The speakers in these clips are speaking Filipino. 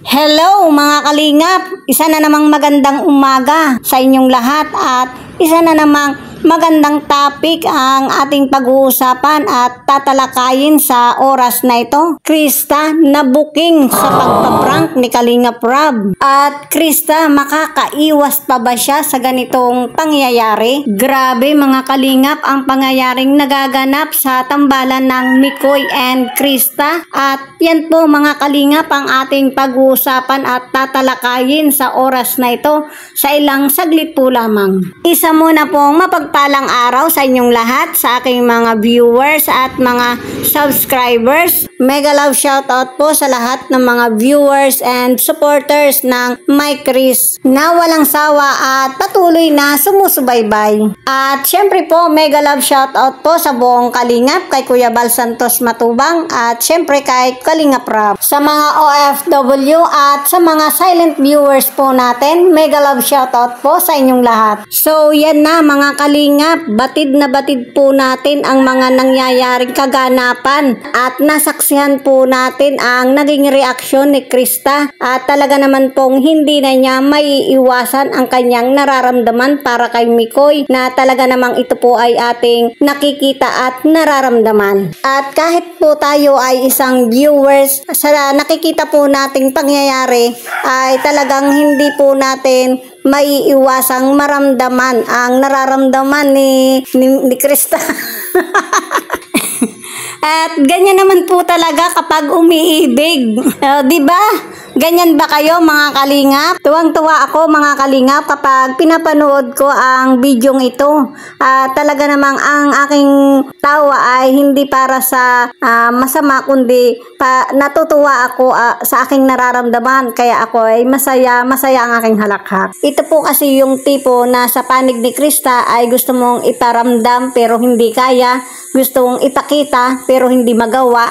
Hello mga kalingap! Isa na namang magandang umaga sa inyong lahat at isa na namang magandang topic ang ating pag-uusapan at tatalakayin sa oras na ito. Krista na booking sa pagpaprank ni Kalingap Rob. At Krista, makakaiwas pa ba siya sa ganitong pangyayari? Grabe mga kalingap ang pangyayaring nagaganap sa tambalan ng Mikoy and Krista. At yan po mga kalingap ang ating pag-uusapan at tatalakayin sa oras na ito sa ilang saglit po lamang. Isa muna pong mapagpalang araw sa inyong lahat, sa aking mga viewers at mga subscribers. Mega love shoutout po sa lahat ng mga viewers and supporters ng My Chris na walang sawa at patuloy na sumusubaybay. At syempre po, mega love shoutout po sa buong Kalingap, kay Kuya Bal Santos Matubang at syempre kay Kalingap Rob. Sa mga OFW at sa mga silent viewers po natin, mega love shoutout po sa inyong lahat. So yan na mga kalingap, batid na batid po natin ang mga nangyayaring kaganapan at nasaksihan po natin ang naging reaksyon ni Krista at talaga naman pong hindi na niya maiiwasan ang kanyang nararamdaman para kay Mikoy na talaga namang ito po ay ating nakikita at nararamdaman. At kahit po tayo ay isang viewers, sa nakikita po nating pangyayari ay talagang hindi po natin maiiwasang maramdaman ang nararamdaman ni Krista. At ganyan naman po talaga kapag umiibig. Di ba? Ganyan ba kayo mga kalingap? Tuwang-tuwa ako mga kalingap kapag pinapanood ko ang bidyong ito. Talaga namang ang aking tawa ay hindi para sa masama kundi natutuwa ako sa aking nararamdaman. Kaya ako ay masaya ang aking halakhak. Ito po kasi yung tipo na sa panig ni Krista ay gusto mong iparamdam pero hindi kaya. Gusto mong ipakita pero hindi magawa.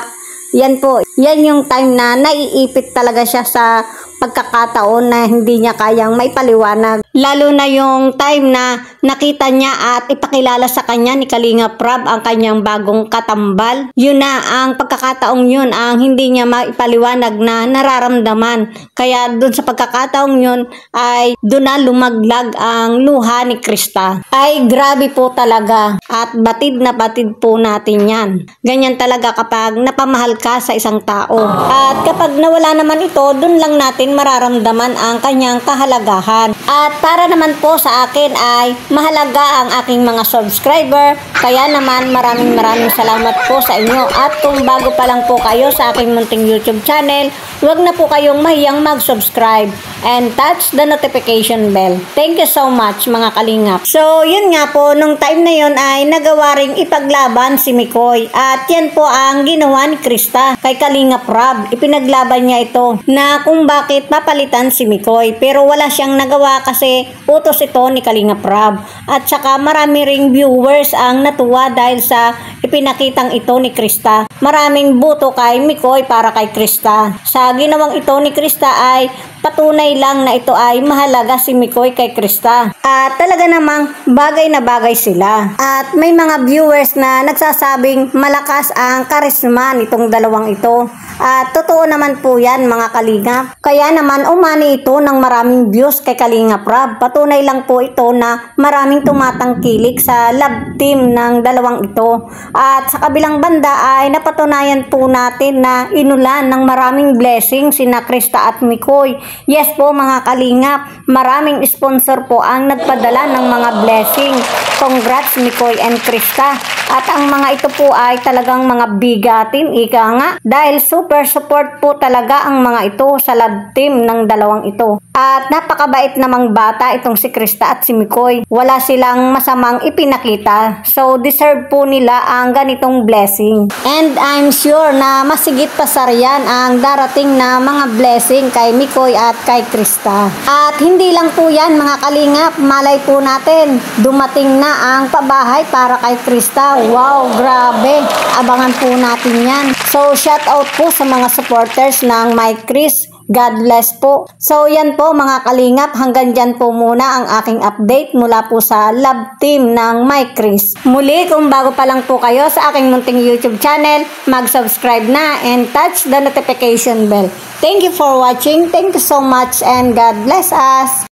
Yan po, yan yung time na naiipit talaga siya sa pagkakataon na hindi niya kayang maipaliwanag. Lalo na yung time na nakita niya at ipakilala sa kanya ni Kalingap Rob ang kanyang bagong katambal. Yun na ang pagkakataong yun ang hindi niya maipaliwanag na nararamdaman. Kaya dun sa pagkakataong yun ay dun na lumaglag ang luha ni Krista. Ay grabe po talaga at batid na batid po natin yan. Ganyan talaga kapag napamahal ka sa isang tao. At kapag nawala naman ito, dun lang natin mararamdaman ang kanyang kahalagahan. At para naman po sa akin ay mahalaga ang aking mga subscriber. Kaya naman maraming salamat po sa inyo. At kung bago pa lang po kayo sa aking munting YouTube channel, huwag na po kayong mahiyang mag-subscribe and touch the notification bell. Thank you so much mga kalingap. So yun nga po, nung time na yun ay nagawa ring ipaglaban si Mikoy. At yan po ang ginawa ni Krista kay Kalingap Rob. Ipinaglaban niya ito na kung bakit papalitan si Mikoy. Pero wala siyang nagawa kasi utos ito ni Kalingap Rob. At saka marami ring viewers ang natuwa dahil sa ipinakitang ito ni Krista. Maraming buto kay Mikoy para kay Krista. Sa ginawang ito ni Krista ay patunay lang na ito ay mahalaga si Mikoy kay Krista. At talaga namang bagay na bagay sila. At may mga viewers na nagsasabing malakas ang karisma nitong dalawang ito. At totoo naman po yan mga kalingap. Kaya naman umani ito ng maraming views kay Kalingap Rob. Patunay lang po ito na maraming tumatangkilik sa love team ng dalawang ito. At sa kabilang banda ay napatunayan po natin na inulan ng maraming blessings sina Krista at Mikoy. Yes po mga kalingap, maraming sponsor po ang nagpadala ng mga blessing. Congrats Mikoy and Krista. At ang mga ito po ay talagang mga bigatin, ika nga. Dahil super support po talaga ang mga ito sa love team ng dalawang ito. At napakabait namang bata itong si Krista at si Mikoy. Wala silang masamang ipinakita. So deserve po nila ang ganitong blessing. And I'm sure na masigit pa sa riyan ang darating na mga blessing kay Mikoy at kay Krista. At hindi lang po yan mga kalingap, malay po natin dumating na ang pabahay para kay Krista. Wow, grabe, abangan po natin yan. So shout out po sa mga supporters ng My Chris. God bless po. So yan po mga kalingap, hanggang dyan po muna ang aking update mula po sa love team ng Mike Chris. Muli, kung bago pa lang po kayo sa aking munting YouTube channel, mag-subscribe na and touch the notification bell. Thank you for watching. Thank you so much and God bless us.